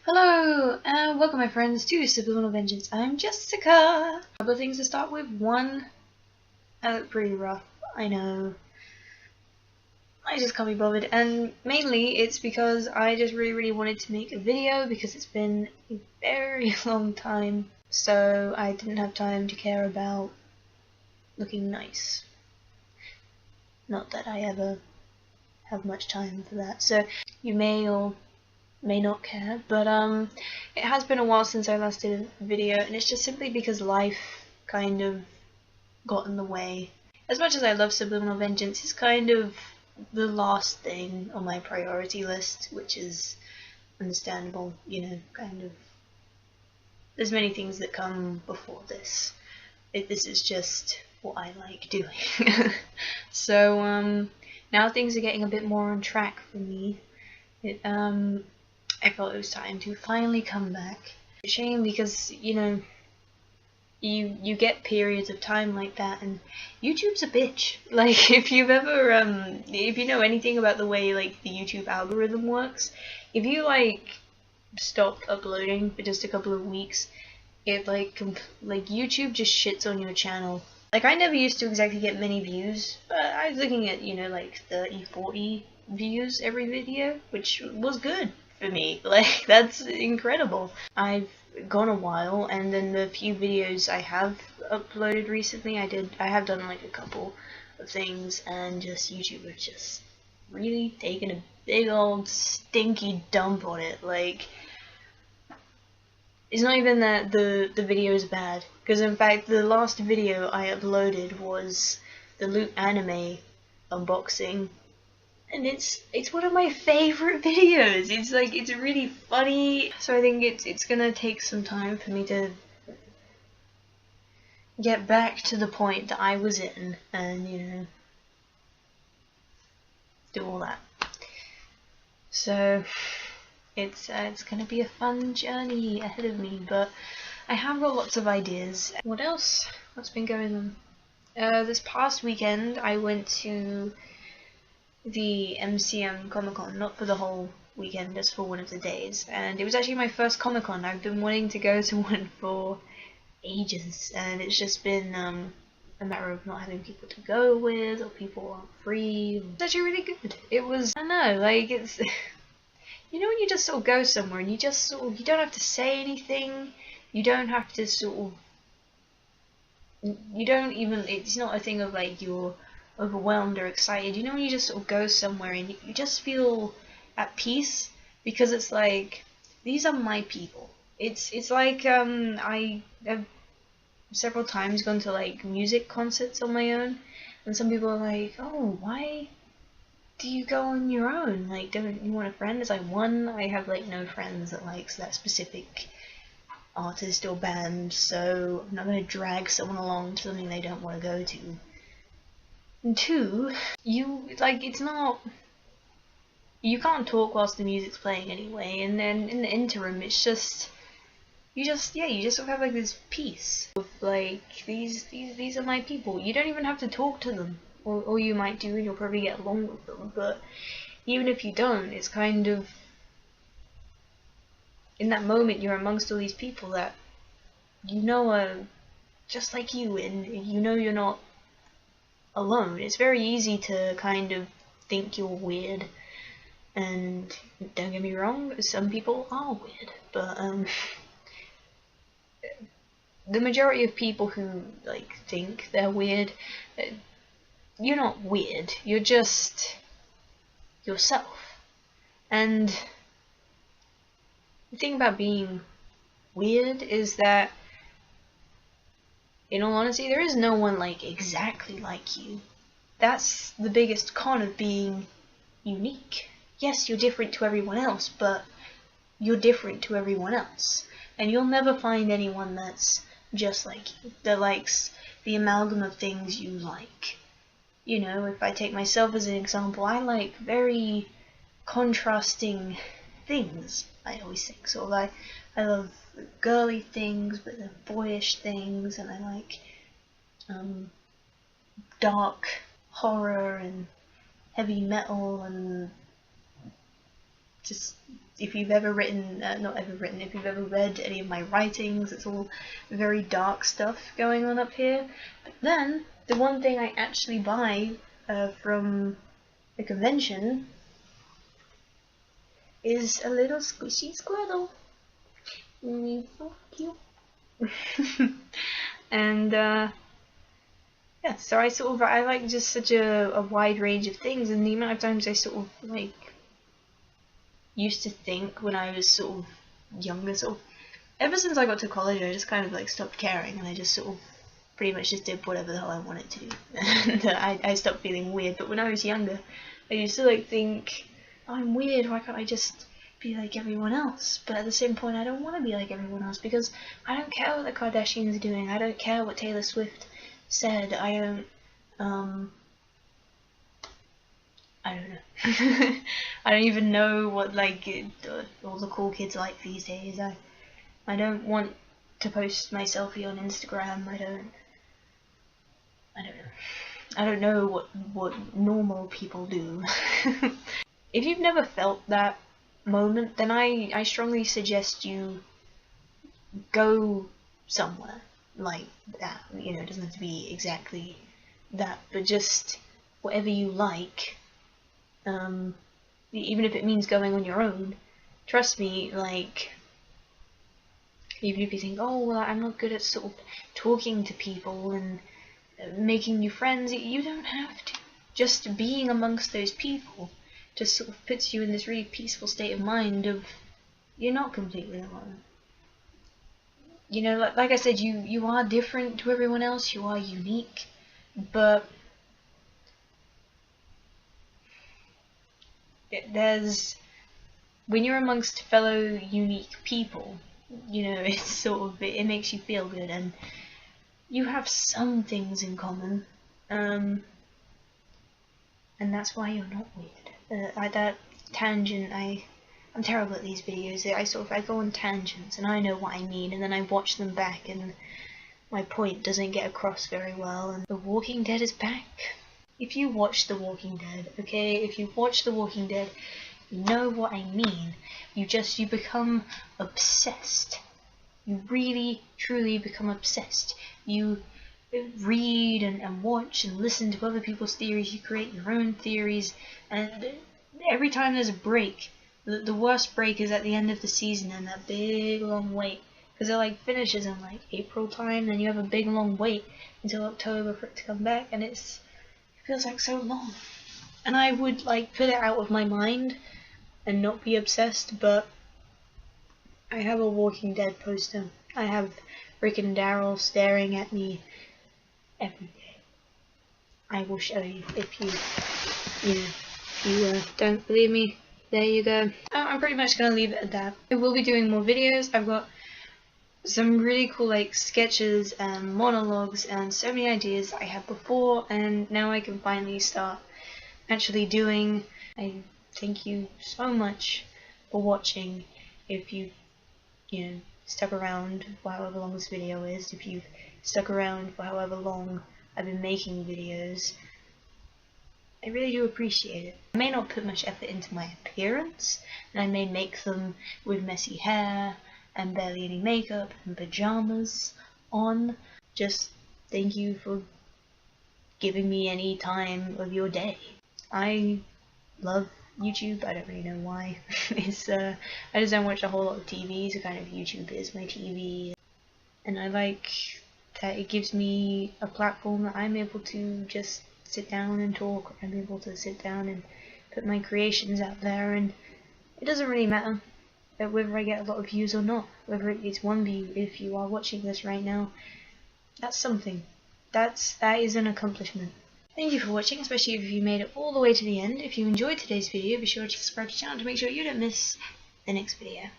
Hello, and welcome my friends to Subliminal Vengeance. I'm Jessica. A couple of things to start with. One, I look pretty rough, I know. I just can't be bothered, and mainly it's because I just really wanted to make a video because it's been a very long time, so I didn't have time to care about looking nice. Not that I ever have much time for that, so you may or may not care, but it has been a while since I last did a video, and it's just simply because life kind of got in the way. As much as I love Subliminal Vengeance, it's kind of the last thing on my priority list, which is understandable, you know, kind of. There's many things that come before this. This is just what I like doing. So now things are getting a bit more on track for me. I felt it was time to finally come back. It's a shame because, you know, you get periods of time like that, and YouTube's a bitch. Like, if you've ever if you know anything about the way like the YouTube algorithm works, if you like stop uploading for just a couple of weeks, it like YouTube just shits on your channel. Like, I never used to exactly get many views, but I was looking at, you know, like 30-40 views every video, which was good for me. Like, that's incredible. I've gone a while, and then the few videos I have uploaded recently, I have done like a couple of things, and just YouTube has just really taken a big old stinky dump on it. Like, it's not even that the video is bad, because in fact the last video I uploaded was the Loot anime unboxing, and it's one of my favorite videos. It's like, it's really funny, so I think it's gonna take some time for me to get back to the point that I was in, and, you know, do all that. So it's gonna be a fun journey ahead of me, but I have got lots of ideas. What else? What's been going on? This past weekend I went to the MCM Comic-Con, not for the whole weekend, just for one of the days, and it was actually my first Comic-Con. I've been wanting to go to one for ages, and it's just been a matter of not having people to go with, or people aren't free. It's actually really good. It was, I don't know, like, it's you know when you just sort of go somewhere and you just sort of, you don't have to say anything, you don't have to sort of, you don't even, it's not a thing of like you're overwhelmed or excited. You know when you just sort of go somewhere and you just feel at peace, because it's like, these are my people. It's like, I have several times gone to like music concerts on my own, and some people are like, oh, why do you go on your own? Like, don't you want a friend? It's like, one, I have like no friends that likes that specific artist or band, so I'm not gonna drag someone along to something they don't want to go to. And two, you, like, it's not, you can't talk whilst the music's playing anyway, and then in the interim it's just, you just sort of have like this peace of like, these are my people. You don't even have to talk to them, or you might do and you'll probably get along with them, but even if you don't, it's kind of, in that moment you're amongst all these people that you know are just like you, and you know you're not alone. It's very easy to kind of think you're weird, and don't get me wrong, some people are weird, but the majority of people who like think they're weird, you're not weird, you're just yourself. And the thing about being weird is that, in all honesty, there is no one like exactly like you. That's the biggest con of being unique. Yes, you're different to everyone else, but you're different to everyone else. And you'll never find anyone that's just like you, that likes the amalgam of things you like. You know, if I take myself as an example, I like very contrasting things. I always think sort of, I love girly things, but then boyish things, and I like dark horror and heavy metal and just, if you've ever written, if you've ever read any of my writings, it's all very dark stuff going on up here. But then, the one thing I actually buy from the convention is a little squishy Squirtle. He's so cute. And yeah, so I like just such a wide range of things, and the amount of times I sort of like used to think when I was sort of younger, ever since I got to college, I just kind of like stopped caring, and I just sort of pretty much just did whatever the hell I wanted to do. And I stopped feeling weird. But when I was younger, I used to like think, oh, I'm weird, why can't I just be like everyone else? But at the same point, I don't want to be like everyone else, because I don't care what the Kardashians are doing, I don't care what Taylor Swift said, I don't know. I don't even know what like all the cool kids like these days. I don't want to post my selfie on Instagram. I don't know what normal people do. If you've never felt that moment, then I strongly suggest you go somewhere like that. You know, it doesn't have to be exactly that, but just whatever you like. Even if it means going on your own, trust me, like, even if you think, oh, well, I'm not good at sort of talking to people and making new friends, you don't have to. Just being amongst those people just sort of puts you in this really peaceful state of mind of, you're not completely alone. You know, like I said, you are different to everyone else, you are unique, but when you're amongst fellow unique people, you know, it's sort of, it makes you feel good, and you have some things in common, and that's why you're not weird. That tangent, I'm terrible at these videos. I go on tangents, and I know what I mean, and then I watch them back, and my point doesn't get across very well. And The Walking Dead is back. If you watch The Walking Dead, okay, if you watch The Walking Dead, you know what I mean. You become obsessed. You really, truly become obsessed. You read and watch and listen to other people's theories, you create your own theories, and every time there's a break, the worst break is at the end of the season, and that big long wait, because it like finishes in like April time, then you have a big long wait until October for it to come back, and it feels like so long. And I would like put it out of my mind and not be obsessed, but I have a Walking Dead poster. I have Rick and Daryl staring at me every day. I will show you if you don't believe me. There you go. I'm pretty much gonna leave it at that. I will be doing more videos. I've got some really cool like sketches and monologues and so many ideas I had before, and now I can finally start actually doing. I thank you so much for watching. If you stuck around for however long this video is, if you've stuck around for however long I've been making videos, I really do appreciate it. I may not put much effort into my appearance, and I may make them with messy hair and barely any makeup and pajamas on. Just thank you for giving me any time of your day. I love YouTube. I don't really know why. I just don't watch a whole lot of TV, so kind of YouTube is my TV. And I like that it gives me a platform that I'm able to just sit down and talk. I'm able to sit down and put my creations out there, and it doesn't really matter whether I get a lot of views or not, whether it's one view. If you are watching this right now, that's something. That is an accomplishment. Thank you for watching, especially if you made it all the way to the end. If you enjoyed today's video, be sure to subscribe to the channel to make sure you don't miss the next video.